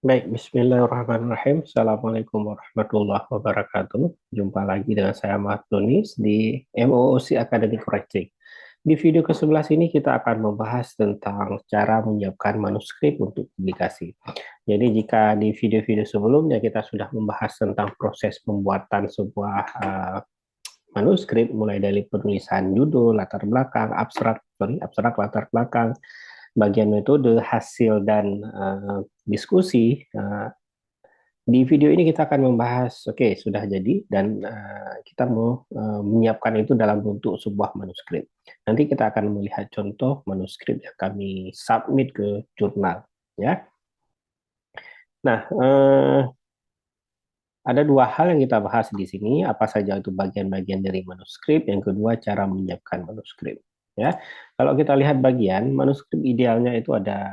Baik, Bismillahirrahmanirrahim. Assalamualaikum warahmatullahi wabarakatuh. Jumpa lagi dengan saya Ahmad Tunis di MOOC Academic Writing. Di video ke-11 ini kita akan membahas tentang cara menyiapkan manuskrip untuk publikasi. Jadi jika di video-video sebelumnya kita sudah membahas tentang proses pembuatan sebuah manuskrip, mulai dari penulisan judul, latar belakang, abstrak, latar belakang, bagian metode, hasil, dan diskusi. Di video ini kita akan membahas, oke, sudah jadi, dan kita mau menyiapkan itu dalam bentuk sebuah manuskrip. Nanti kita akan melihat contoh manuskrip yang kami submit ke jurnal, ya. Nah, ada dua hal yang kita bahas di sini, apa saja itu bagian-bagian dari manuskrip, yang kedua cara menyiapkan manuskrip. Ya, kalau kita lihat bagian manuskrip idealnya itu ada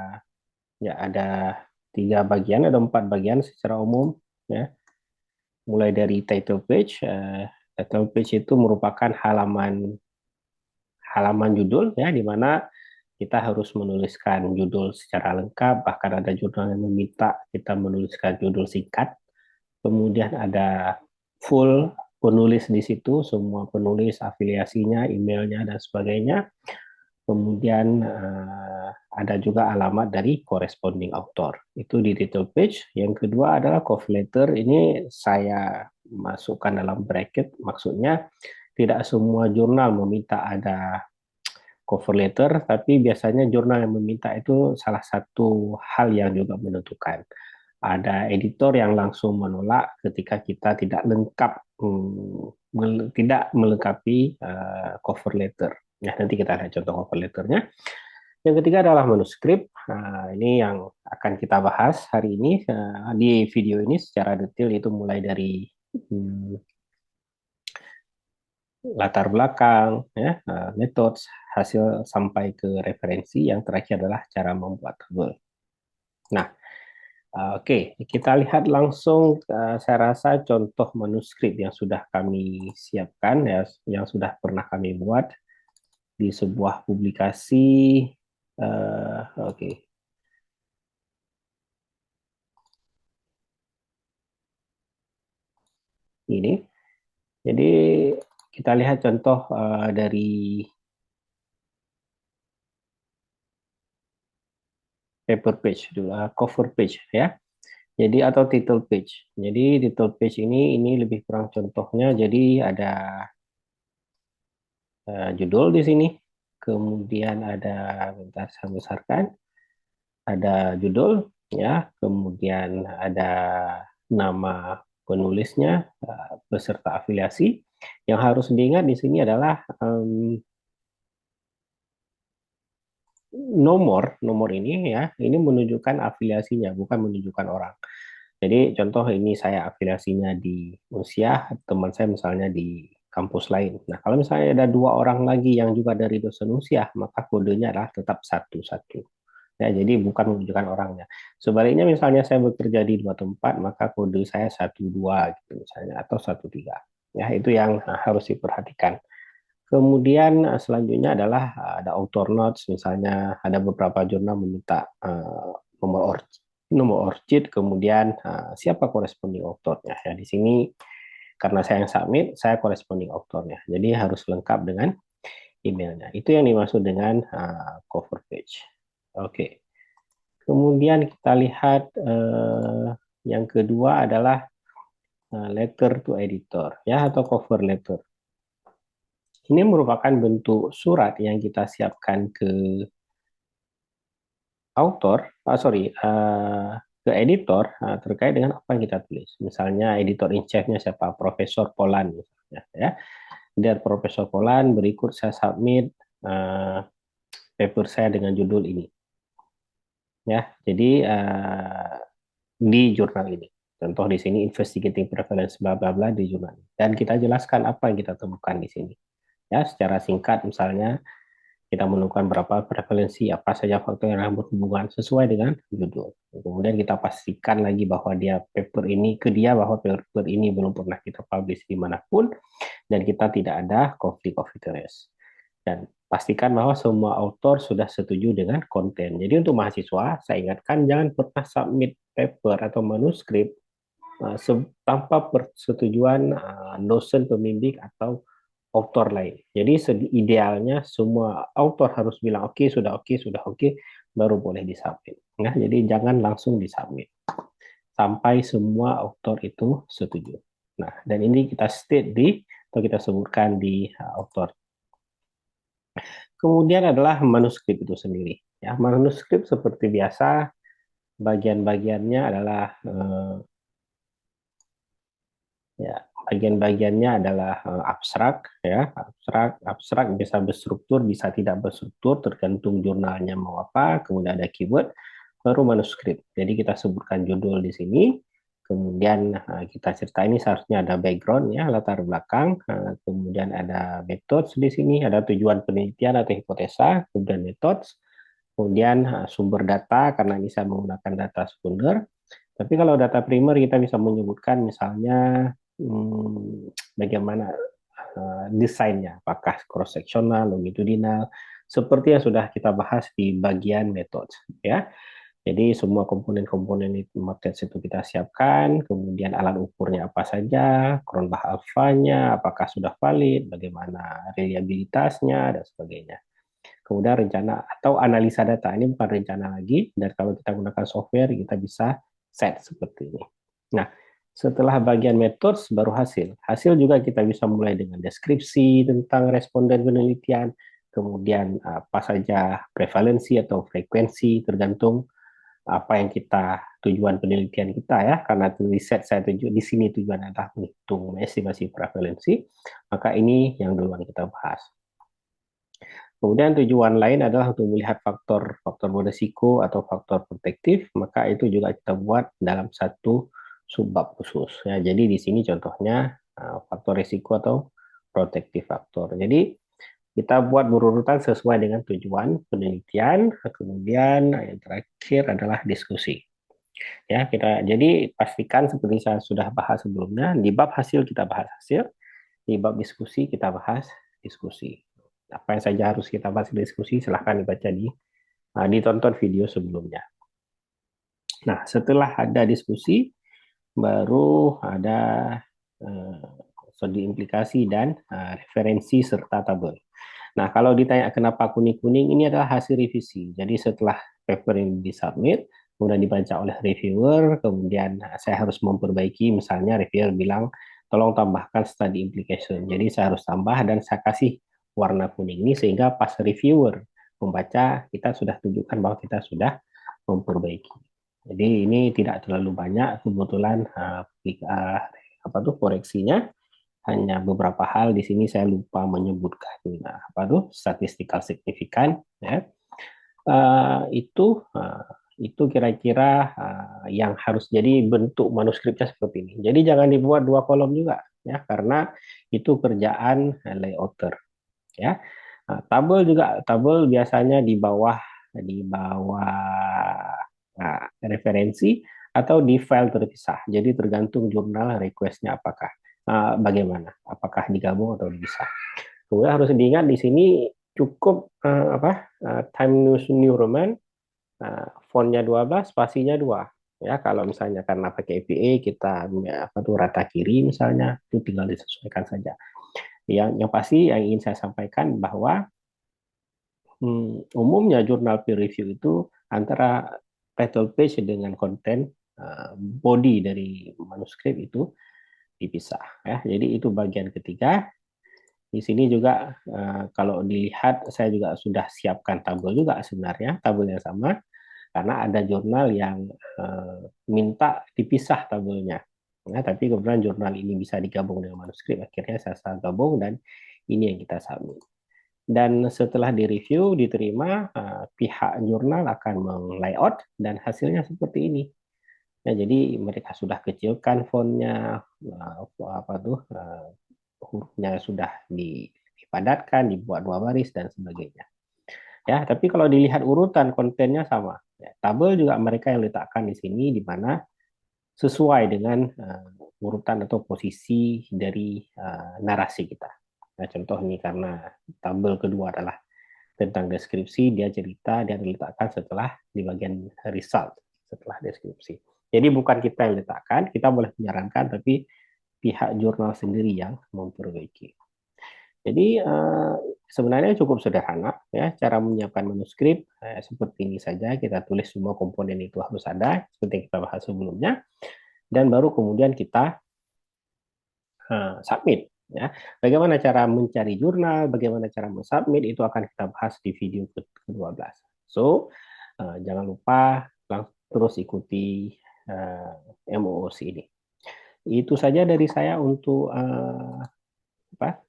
tiga bagian, ada empat bagian secara umum, ya. Mulai dari title page. Title page itu merupakan halaman halaman judul, ya, di mana kita harus menuliskan judul secara lengkap, bahkan ada jurnal yang meminta kita menuliskan judul singkat. Kemudian ada full penulis di situ, semua penulis, afiliasinya, emailnya, dan sebagainya. Kemudian ada juga alamat dari corresponding author. Itu di title page. Yang kedua adalah cover letter. Ini saya masukkan dalam bracket. Maksudnya tidak semua jurnal meminta ada cover letter, tapi biasanya jurnal yang meminta itu salah satu hal yang juga menentukan. Ada editor yang langsung menolak ketika kita tidak lengkap, tidak melengkapi cover letter. Ya, nanti kita lihat contoh cover letternya. Yang ketiga adalah manuskrip. Nah, ini yang akan kita bahas hari ini di video ini secara detail, itu mulai dari latar belakang, ya, metode, hasil, sampai ke referensi. Yang terakhir adalah cara membuat tabel. Nah, oke, kita lihat langsung. Saya rasa contoh manuskrip yang sudah kami siapkan, ya, yang sudah pernah kami buat di sebuah publikasi. Oke, ini. Jadi kita lihat contoh dari paper page dulu, cover page, ya. Jadi atau title page. Jadi title page ini lebih kurang contohnya. Jadi ada judul di sini, kemudian ada, bentar saya besarkan, ada judul, ya, kemudian ada nama penulisnya beserta afiliasi. Yang harus diingat di sini adalah nomor ini, ya, ini menunjukkan afiliasinya, bukan menunjukkan orang. Jadi contoh ini saya afiliasinya di Unsia, teman saya misalnya di kampus lain. Nah, kalau misalnya ada dua orang lagi yang juga dari dosen Unsia, maka kodenya adalah tetap satu satu. Ya, jadi bukan menunjukkan orangnya. Sebaliknya misalnya saya bekerja di dua tempat, maka kode saya satu dua gitu misalnya, atau satu tiga. Ya, itu yang harus diperhatikan. Kemudian selanjutnya adalah ada author notes, misalnya ada beberapa jurnal meminta nomor ORCID, kemudian siapa corresponding authornya. Ya, di sini karena saya yang submit, saya corresponding authornya. Jadi harus lengkap dengan emailnya. Itu yang dimaksud dengan cover page. Oke. Kemudian kita lihat yang kedua adalah letter to editor, ya, atau cover letter. Ini merupakan bentuk surat yang kita siapkan ke author, ke editor terkait dengan apa yang kita tulis. Misalnya editor in chief-nya siapa? Profesor Polan, misalnya, ya. Dan Profesor Polan, berikut saya submit paper saya dengan judul ini. Ya, jadi di jurnal ini. Contoh di sini investigating prevalence bla bla bla di jurnal. Dan kita jelaskan apa yang kita temukan di sini. Ya, secara singkat misalnya kita menemukan berapa prevalensi, apa saja faktor yang berhubungan sesuai dengan judul. Kemudian kita pastikan lagi bahwa bahwa paper ini belum pernah kita publish dimanapun, dan kita tidak ada konflik of interest. Dan Pastikan bahwa semua author sudah setuju dengan konten. Jadi untuk mahasiswa, saya ingatkan jangan pernah submit paper atau manuskrip tanpa persetujuan dosen pembimbing atau author lain. Jadi idealnya semua author harus bilang oke, sudah oke, baru boleh disubmit. Nah, jadi jangan langsung disubmit sampai semua author itu setuju. Nah, dan ini kita state di atau kita sebutkan di author. Kemudian adalah manuskrip itu sendiri. Ya, manuskrip seperti biasa bagian-bagiannya adalah ya, bagian-bagiannya adalah abstrak ya, abstrak bisa berstruktur, bisa tidak berstruktur tergantung jurnalnya mau apa, kemudian ada keyword, baru manuskrip. Jadi kita sebutkan judul di sini, kemudian kita cerita ini seharusnya ada background ya, latar belakang, kemudian ada methods di sini, ada tujuan penelitian atau hipotesa, kemudian methods, kemudian sumber data karena ini saya menggunakan data sekunder. Tapi kalau data primer kita bisa menyebutkan misalnya bagaimana desainnya, apakah cross sectional, longitudinal, seperti yang sudah kita bahas di bagian metode ya. Jadi semua komponen-komponen itu metode itu kita siapkan, kemudian alat ukurnya apa saja, Cronbach alfanya, apakah sudah valid, bagaimana reliabilitasnya dan sebagainya. Kemudian rencana atau analisa data ini bukan rencana lagi, dan kalau kita gunakan software kita bisa set seperti ini. Nah, setelah bagian methods baru hasil. Hasil juga kita bisa mulai dengan deskripsi tentang responden penelitian, kemudian apa saja prevalensi atau frekuensi tergantung apa yang kita tujuan penelitian kita ya, karena riset saya tuju di sini tujuan adalah menghitung estimasi prevalensi, maka ini yang duluan kita bahas. Kemudian tujuan lain adalah untuk melihat faktor-faktor berisiko atau faktor protektif, maka itu juga kita buat dalam satu subbab khusus. Ya, jadi di sini contohnya faktor risiko atau protektif faktor. Jadi kita buat berurutan sesuai dengan tujuan penelitian, kemudian yang terakhir adalah diskusi. Ya, kita jadi pastikan seperti saya sudah bahas sebelumnya, di bab hasil kita bahas hasil, di bab diskusi kita bahas diskusi. Apa yang saja harus kita bahas di diskusi silahkan dibaca ditonton video sebelumnya. Nah, setelah ada diskusi baru ada studi implikasi dan referensi serta tabel. Nah, kalau ditanya kenapa kuning-kuning, ini adalah hasil revisi. Jadi setelah paper ini disubmit, kemudian dibaca oleh reviewer, kemudian saya harus memperbaiki, misalnya reviewer bilang, tolong tambahkan study implication. Jadi saya harus tambah dan saya kasih warna kuning ini sehingga pas reviewer membaca, kita sudah tunjukkan bahwa kita sudah memperbaiki. Jadi ini tidak terlalu banyak, kebetulan apa tuh koreksinya hanya beberapa hal di sini saya lupa menyebutkan apa tuh statistical signifikan ya. Itu kira-kira yang harus jadi bentuk manuskripnya seperti ini. Jadi jangan dibuat dua kolom juga ya karena itu kerjaan layouter ya. Tabel juga tabel biasanya di bawah referensi atau di file terpisah. Jadi tergantung jurnal requestnya bagaimana, apakah digabung atau dipisah. Kemudian harus diingat di sini cukup Time New Roman, fontnya 12, spasinya 2. Ya, kalau misalnya karena pakai APA kita rata kiri misalnya itu tinggal disesuaikan saja. Yang pasti yang ingin saya sampaikan bahwa umumnya jurnal peer review itu antara title page dengan konten body dari manuskrip itu dipisah ya. Jadi itu bagian ketiga. Di sini juga kalau dilihat saya juga sudah siapkan tabel juga sebenarnya, tabel yang sama karena ada jurnal yang minta dipisah tabelnya. Nah, tapi kemudian jurnal ini bisa digabung dengan manuskrip, akhirnya saya gabung dan ini yang kita submit. Dan setelah direview, diterima, pihak jurnal akan meng-layout dan hasilnya seperti ini. Ya, jadi mereka sudah kecilkan fontnya, hurufnya sudah dipadatkan, dibuat 2 baris dan sebagainya. Ya, tapi kalau dilihat urutan kontennya sama. Ya, tabel juga mereka yang letakkan di sini di mana sesuai dengan urutan atau posisi dari narasi kita. Nah, contoh ini karena tabel kedua adalah tentang deskripsi, dia cerita, dia diletakkan setelah di bagian result, setelah deskripsi. Jadi bukan kita yang letakkan, kita boleh menyarankan, tapi pihak jurnal sendiri yang memperbaiki. Jadi sebenarnya cukup sederhana ya cara menyiapkan manuskrip seperti ini saja, kita tulis semua komponen itu harus ada seperti yang kita bahas sebelumnya, dan baru kemudian kita submit ya. Bagaimana cara mencari jurnal, bagaimana cara mensubmit itu akan kita bahas di video ke-12. So, jangan lupa terus ikuti MOOC ini. Itu saja dari saya untuk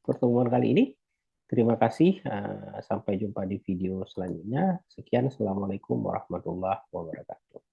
pertemuan kali ini. Terima kasih. Sampai jumpa di video selanjutnya. Sekian. Assalamualaikum warahmatullahi wabarakatuh.